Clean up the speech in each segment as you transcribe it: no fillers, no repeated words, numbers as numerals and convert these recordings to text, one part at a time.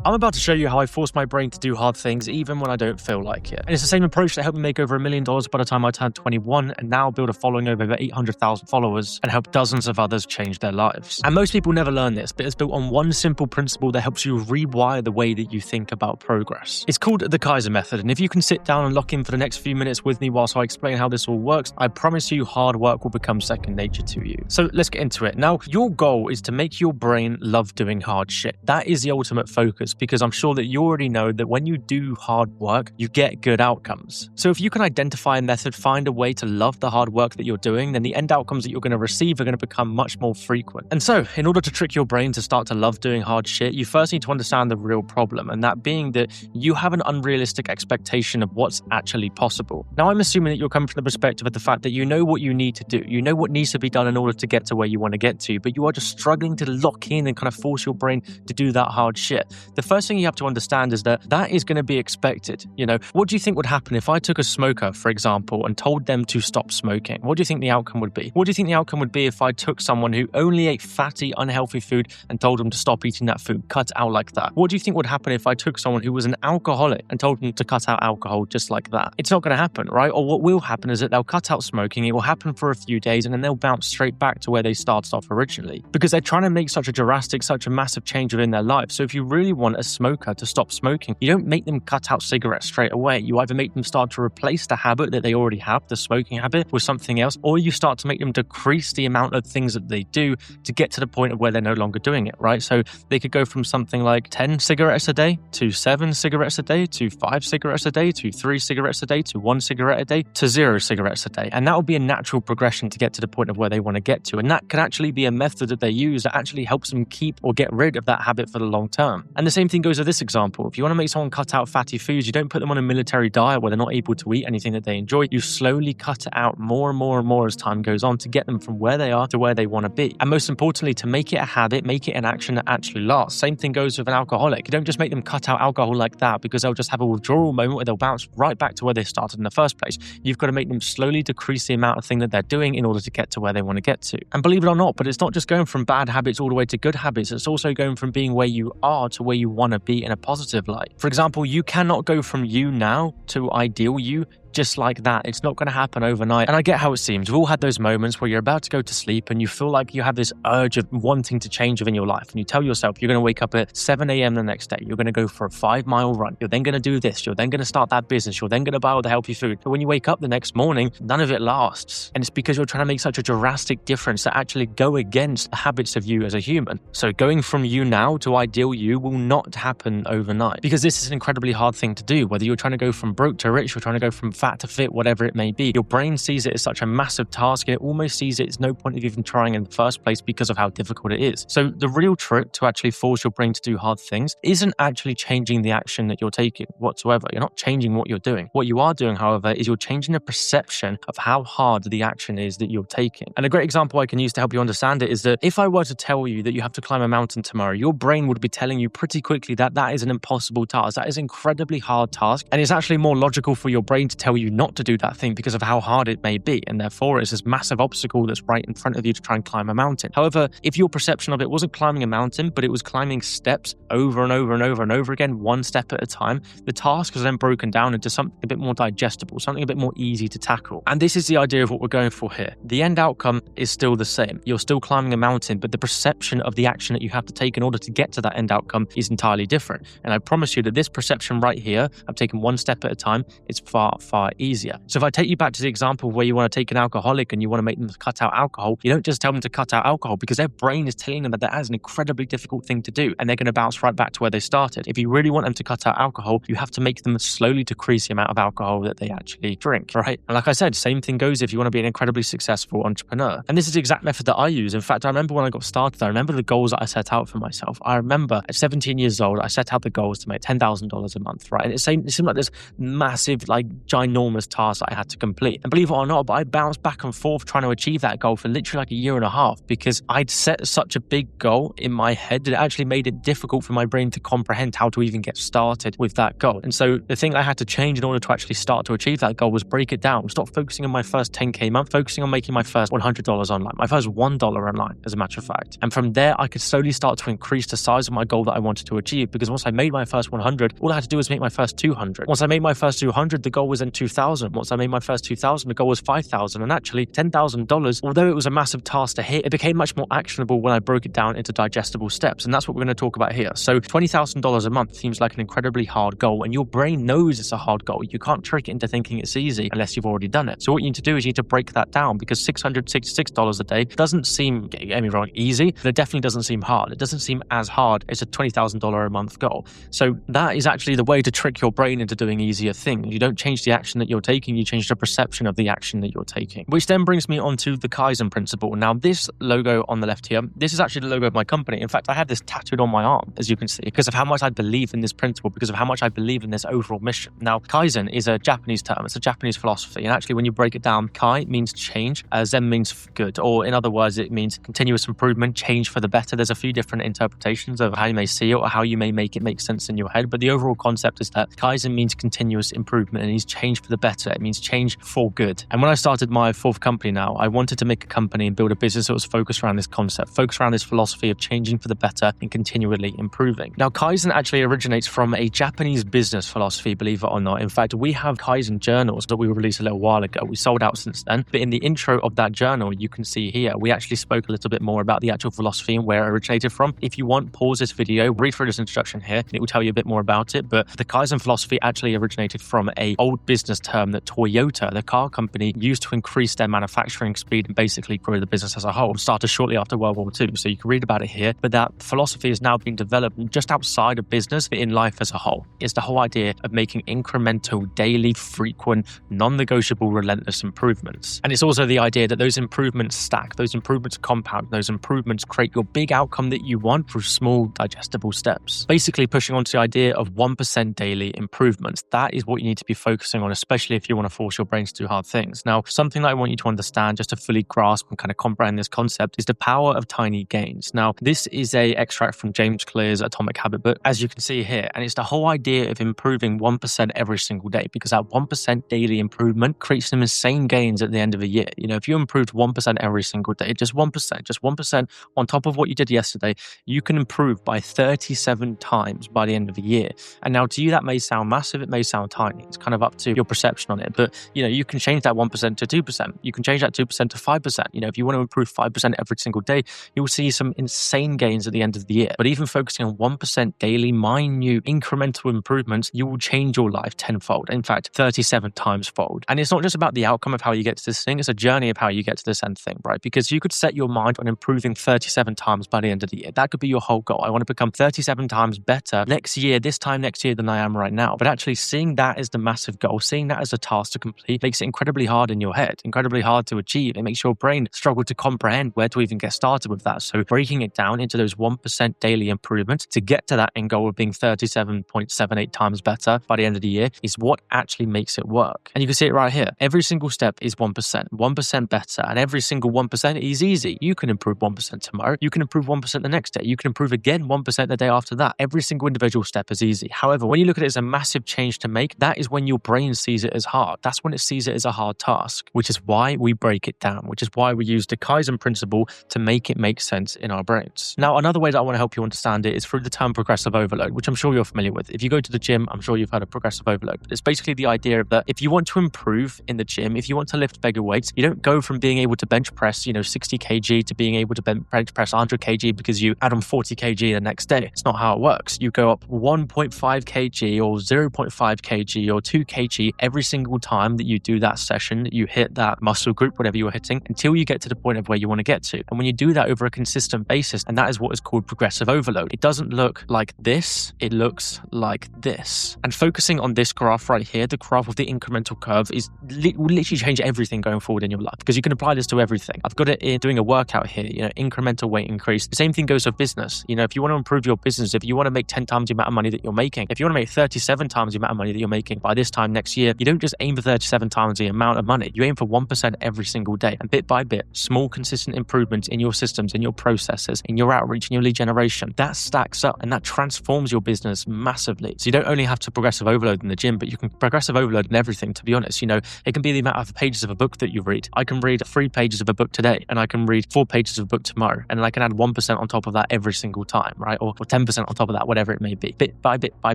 I'm about to show you how I force my brain to do hard things even when I don't feel like it. And it's the same approach that helped me make over $1 million by the time I turned 21 and now build a following of over 800,000 followers and help dozens of others change their lives. And most people never learn this, but it's built on one simple principle that helps you rewire the way that you think about progress. It's called the Kaizen method, and if you can sit down and lock in for the next few minutes with me whilst I explain how this all works, I promise you hard work will become second nature to you. So let's get into it. Now, your goal is to make your brain love doing hard shit. That is the ultimate focus, because I'm sure that you already know that when you do hard work, you get good outcomes. So if you can identify a method, find a way to love the hard work that you're doing, then the end outcomes that you're going to receive are going to become much more frequent. And so, in order to trick your brain to start to love doing hard shit, you first need to understand the real problem, and that being that you have an unrealistic expectation of what's actually possible. Now, I'm assuming that you're coming from the perspective of the fact that you know what you need to do, you know what needs to be done in order to get to where you want to get to, but you are just struggling to lock in and kind of force your brain to do that hard shit. The first thing you have to understand is that that is going to be expected. What do you think would happen if I took a smoker, for example, and told them to stop smoking? What do you think the outcome would be? What do you think the outcome would be if I took someone who only ate fatty, unhealthy food and told them to stop eating that food, cut it out like that? What do you think would happen if I took someone who was an alcoholic and told them to cut out alcohol just like that? It's not going to happen, right? Or what will happen is that they'll cut out smoking, it will happen for a few days, and then they'll bounce straight back to where they started off originally, because they're trying to make such a massive change within their life. So if you really want a smoker to stop smoking, you don't make them cut out cigarettes straight away. You either make them start to replace the habit that they already have, the smoking habit, with something else, or you start to make them decrease the amount of things that they do to get to the point of where they're no longer doing it, right? So they could go from something like 10 cigarettes a day to 7 cigarettes a day to 5 cigarettes a day to 3 cigarettes a day to 1 cigarette a day to 0 cigarettes a day. And that will be a natural progression to get to the point of where they want to get to. And that can actually be a method that they use that actually helps them keep or get rid of that habit for the long term. And the same thing goes with this example. If you want to make someone cut out fatty foods, you don't put them on a military diet where they're not able to eat anything that they enjoy. You slowly cut it out more and more and more as time goes on to get them from where they are to where they want to be. And most importantly, to make it a habit, make it an action that actually lasts. Same thing goes with an alcoholic. You don't just make them cut out alcohol like that because they'll just have a withdrawal moment where they'll bounce right back to where they started in the first place. You've got to make them slowly decrease the amount of thing that they're doing in order to get to where they want to get to. And believe it or not, but it's not just going from bad habits all the way to good habits. It's also going from being where you are to where you want to be in a positive light. For example, you cannot go from you now to ideal you just like that. It's not going to happen overnight. And I get how it seems. We've all had those moments where you're about to go to sleep and you feel like you have this urge of wanting to change within your life. And you tell yourself you're going to wake up at 7 a.m. the next day. You're going to go for a 5-mile run. You're then going to do this. You're then going to start that business. You're then going to buy all the healthy food. But when you wake up the next morning, none of it lasts. And it's because you're trying to make such a drastic difference that actually go against the habits of you as a human. So going from you now to ideal you will not happen overnight, because this is an incredibly hard thing to do. Whether you're trying to go from broke to rich, you're trying to go from fat to fit, whatever it may be, your brain sees it as such a massive task, and it almost sees it's no point of even trying in the first place because of how difficult it is. So the real trick to actually force your brain to do hard things isn't actually changing the action that you're taking whatsoever. You're not changing what you're doing. What you are doing, however, is you're changing the perception of how hard the action is that you're taking. And a great example I can use to help you understand it is that if I were to tell you that you have to climb a mountain tomorrow, your brain would be telling you pretty quickly that that is an impossible task. That is an incredibly hard task. And it's actually more logical for your brain to tell you not to do that thing because of how hard it may be, and therefore it's this massive obstacle that's right in front of you to try and climb a mountain. However, if your perception of it wasn't climbing a mountain, but it was climbing steps over and over and over and over again, one step at a time, the task is then broken down into something a bit more digestible, something a bit more easy to tackle. And this is the idea of what we're going for here. The end outcome is still the same. You're still climbing a mountain, but the perception of the action that you have to take in order to get to that end outcome is entirely different. And I promise you that this perception right here, of taking one step at a time, is far, far easier. So if I take you back to the example where you want to take an alcoholic and you want to make them cut out alcohol, you don't just tell them to cut out alcohol because their brain is telling them that that is an incredibly difficult thing to do, and they're going to bounce right back to where they started. If you really want them to cut out alcohol, you have to make them slowly decrease the amount of alcohol that they actually drink, right? And like I said, same thing goes if you want to be an incredibly successful entrepreneur. And this is the exact method that I use. In fact, I remember when I got started, I remember the goals that I set out for myself. I remember at 17 years old, I set out the goals to make $10,000 a month, right? And it seemed like this massive, like ginormous enormous task that I had to complete. And believe it or not, but I bounced back and forth trying to achieve that goal for literally like a year and a half, because I'd set such a big goal in my head that it actually made it difficult for my brain to comprehend how to even get started with that goal. And so the thing I had to change in order to actually start to achieve that goal was break it down. Stop focusing on my first 10K month, focusing on making my first $100 online, my first $1 online, as a matter of fact. And from there, I could slowly start to increase the size of my goal that I wanted to achieve, because once I made my first 100, all I had to do was make my first 200. Once I made my first 200, the goal was then 2,000. Once I made my first 2,000, the goal was 5,000. And actually, $10,000, although it was a massive task to hit, it became much more actionable when I broke it down into digestible steps. And that's what we're going to talk about here. So $20,000 a month seems like an incredibly hard goal, and your brain knows it's a hard goal. You can't trick it into thinking it's easy unless you've already done it. So what you need to do is you need to break that down, because $666 a day doesn't seem, get me wrong, easy, but it definitely doesn't seem hard. It doesn't seem as hard as a $20,000 a month goal. So that is actually the way to trick your brain into doing easier things. You don't change the action that you're taking, you change the perception of the action that you're taking. Which then brings me on to the Kaizen principle. Now, this logo on the left here, this is actually the logo of my company. In fact, I have this tattooed on my arm, as you can see, because of how much I believe in this principle, because of how much I believe in this overall mission. Now, Kaizen is a Japanese term. It's a Japanese philosophy. And actually, when you break it down, Kai means change, Zen means good, or in other words, it means continuous improvement, change for the better. There's a few different interpretations of how you may see it or how you may make it make sense in your head. But the overall concept is that Kaizen means continuous improvement, and it means change for the better. It means change for good. And when I started my fourth company now, I wanted to make a company and build a business that was focused around this concept, focused around this philosophy of changing for the better and continually improving. Now, Kaizen actually originates from a Japanese business philosophy, believe it or not. In fact, we have Kaizen journals that we released a little while ago. We sold out since then. But in the intro of that journal, you can see here, we actually spoke a little bit more about the actual philosophy and where it originated from. If you want, pause this video, read through this introduction here, and it will tell you a bit more about it. But the Kaizen philosophy actually originated from an old business term that Toyota, the car company, used to increase their manufacturing speed and basically grow the business as a whole. It started shortly after World War II, so you can read about it here. But that philosophy is now being developed just outside of business, but in life as a whole. It's the whole idea of making incremental, daily, frequent, non-negotiable, relentless improvements. And it's also the idea that those improvements stack, those improvements compound, those improvements create your big outcome that you want through small, digestible steps. Basically pushing on to the idea of 1% daily improvements. That is what you need to be focusing on, especially if you want to force your brain to do hard things. Now, something that I want you to understand, just to fully grasp and kind of comprehend this concept, is the power of tiny gains. Now, this is a extract from James Clear's Atomic Habit book, as you can see here, and it's the whole idea of improving 1% every single day, because that 1% daily improvement creates some insane gains at the end of a year. You know, if you improved 1% every single day, just 1% on top of what you did yesterday, you can improve by 37 times by the end of the year. And now to you, that may sound massive, it may sound tiny. It's kind of up to your perception on it. But, you know, you can change that 1% to 2%. You can change that 2% to 5%. You know, if you want to improve 5% every single day, you'll see some insane gains at the end of the year. But even focusing on 1% daily, minute, incremental improvements, you will change your life tenfold. In fact, 37 times fold. And it's not just about the outcome of how you get to this thing, it's a journey of how you get to this end thing, right? Because you could set your mind on improving 37 times by the end of the year. That could be your whole goal. I want to become 37 times better this time next year than I am right now. But actually seeing that as the massive goal, seeing that as a task to complete, makes it incredibly hard in your head, incredibly hard to achieve. It makes your brain struggle to comprehend where to even get started with that. So breaking it down into those 1% daily improvements to get to that end goal of being 37.78 times better by the end of the year is what actually makes it work. And you can see it right here. Every single step is 1% better. And every single 1% is easy. You can improve 1% tomorrow. You can improve 1% the next day. You can improve again 1% the day after that. Every single individual step is easy. However, when you look at it as a massive change to make, that is when your brain sees it as hard. That's when it sees it as a hard task, which is why we break it down, which is why we use the Kaizen principle to make it make sense in our brains. Now, another way that I want to help you understand it is through the term progressive overload, which I'm sure you're familiar with. If you go to the gym, I'm sure you've heard of progressive overload. It's basically the idea that if you want to improve in the gym, if you want to lift bigger weights, you don't go from being able to bench press, 60 kg to being able to bench press 100 kg because you add on 40 kg the next day. It's not how it works. You go up 1.5 kg or 0.5 kg or 2 kg every single time that you do that session, you hit that muscle group, whatever you're hitting, until you get to the point of where you want to get to. And when you do that over a consistent basis, and that is what is called progressive overload. It doesn't look like this, it looks like this. And focusing on this graph right here, the graph of the incremental curve will literally change everything going forward in your life, because you can apply this to everything. I've got it in doing a workout here, incremental weight increase. The same thing goes for business. If you want to improve your business, if you want to make 10 times the amount of money that you're making, if you want to make 37 times the amount of money that you're making by this time next next year, you don't just aim for 37 times the amount of money. You aim for 1% every single day. And bit by bit, small, consistent improvements in your systems, in your processes, in your outreach, in your lead generation, that stacks up and that transforms your business massively. So you don't only have to progressive overload in the gym, but you can progressive overload in everything, to be honest. It can be the amount of pages of a book that you read. I can read 3 pages of a book today, and I can read 4 pages of a book tomorrow, and I can add 1% on top of that every single time, right? Or 10% on top of that, whatever it may be. Bit by bit by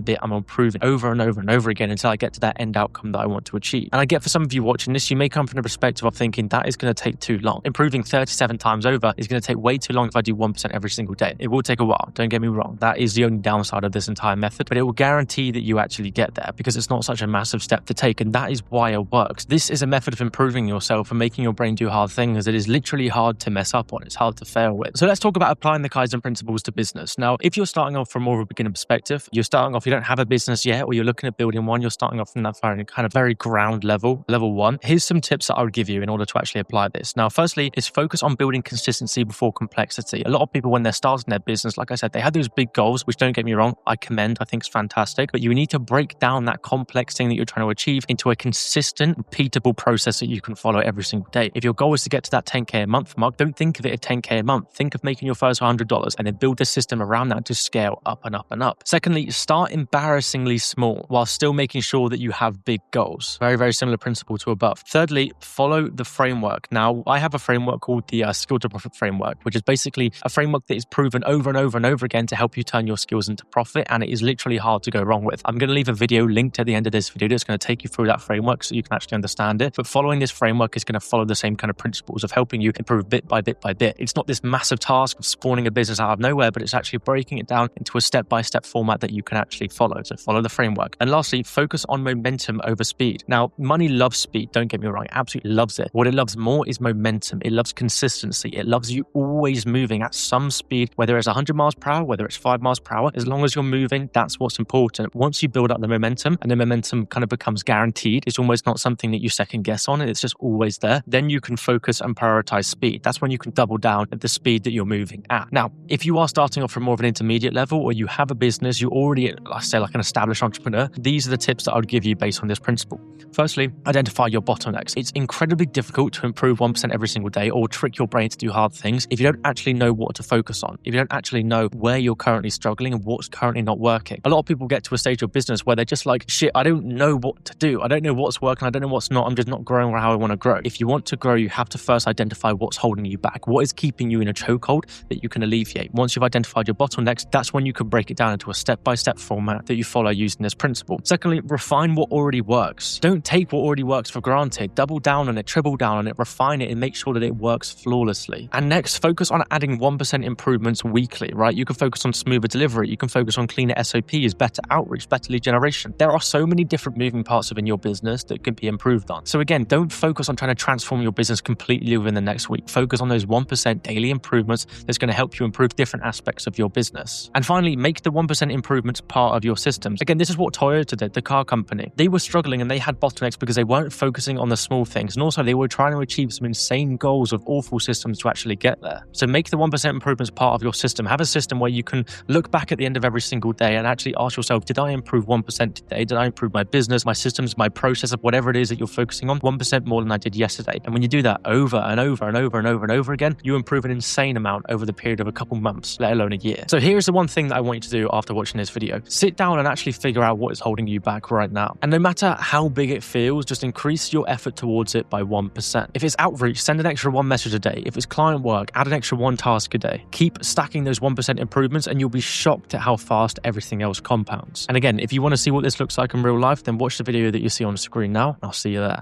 bit, I'm improving over and over and over again until I get to that end outcome that I want to achieve. And I get for some of you watching this, you may come from the perspective of thinking that is going to take too long. Improving 37 times over is going to take way too long if I do 1% every single day. It will take a while, don't get me wrong. That is the only downside of this entire method, but it will guarantee that you actually get there because it's not such a massive step to take, and that is why it works. This is a method of improving yourself and making your brain do hard things that is literally hard to mess up on. It's hard to fail with. So let's talk about applying the Kaizen principles to business. Now, if you're starting off from more of a beginner perspective, you don't have a business yet, or you're looking at building one, you're starting off from that very ground level 1. Here's some tips that I would give you in order to actually apply this. Now, firstly, is focus on building consistency before complexity. A lot of people, when they're starting their business, like I said, they have those big goals, which don't get me wrong, I think it's fantastic, but you need to break down that complex thing that you're trying to achieve into a consistent, repeatable process that you can follow every single day. If your goal is to get to that 10K a month mark, don't think of it as 10K a month. Think of making your first $100 and then build the system around that to scale up and up and up. Secondly, start embarrassingly small while still making sure that you have big goals. Very, very similar principle to above. Thirdly, follow the framework. Now, I have a framework called the Skill to Profit framework, which is basically a framework that is proven over and over and over again to help you turn your skills into profit, and it is literally hard to go wrong with. I'm going to leave a video linked at the end of this video that's going to take you through that framework so you can actually understand it. But following this framework is going to follow the same kind of principles of helping you improve bit by bit by bit. It's not this massive task of spawning a business out of nowhere, but it's actually breaking it down into a step-by-step format that you can actually follow. So follow the framework. And lastly, focus on momentum over speed. Now, money loves speed. Don't get me wrong. It absolutely loves it. What it loves more is momentum. It loves consistency. It loves you always moving at some speed, whether it's 100 miles per hour, whether it's 5 miles per hour. As long as you're moving, that's what's important. Once you build up the momentum and the momentum kind of becomes guaranteed, it's almost not something that you second guess on. It's just always there. Then you can focus and prioritize speed. That's when you can double down at the speed that you're moving at. Now, if you are starting off from more of an intermediate level, or you have a business, you're already, let's say, like an established entrepreneur, these are the tips that I would give you based on this principle. Firstly, identify your bottlenecks. It's incredibly difficult to improve 1% every single day or trick your brain to do hard things if you don't actually know what to focus on, if you don't actually know where you're currently struggling and what's currently not working. A lot of people get to a stage of business where they're just like, shit, I don't know what to do. I don't know what's working. I don't know what's not. I'm just not growing how I want to grow. If you want to grow, you have to first identify what's holding you back. What is keeping you in a chokehold that you can alleviate? Once you've identified your bottlenecks, that's when you can break it down into a step-by-step format that you follow using this principle. Secondly, refine what already works. Don't take what already works for granted. Double down on it, triple down on it, refine it, and make sure that it works flawlessly. And next, focus on adding 1% improvements weekly, right? You can focus on smoother delivery. You can focus on cleaner SOPs, better outreach, better lead generation. There are so many different moving parts within your business that can be improved on. So again, don't focus on trying to transform your business completely within the next week. Focus on those 1% daily improvements that's going to help you improve different aspects of your business. And finally, make the 1% improvements part of your systems. Again, this is what Toyota did, the car company. They were struggling and they had bottlenecks because they weren't focusing on the small things. And also they were trying to achieve some insane goals of awful systems to actually get there. So make the 1% improvements part of your system. Have a system where you can look back at the end of every single day and actually ask yourself, did I improve 1% today? Did I improve my business, my systems, my process of whatever it is that you're focusing on 1% more than I did yesterday? And when you do that over and over and over and over and over again, you improve an insane amount over the period of a couple months, let alone a year. So here's the one thing that I want you to do after watching this video. Sit down and actually figure out what is holding you back right now. And no matter how big it feels, just increase your effort towards it by 1%. If it's outreach, send an extra 1 message a day. If it's client work, add an extra 1 task a day. Keep stacking those 1% improvements and you'll be shocked at how fast everything else compounds. And again, if you want to see what this looks like in real life, then watch the video that you see on the screen now. I'll see you there.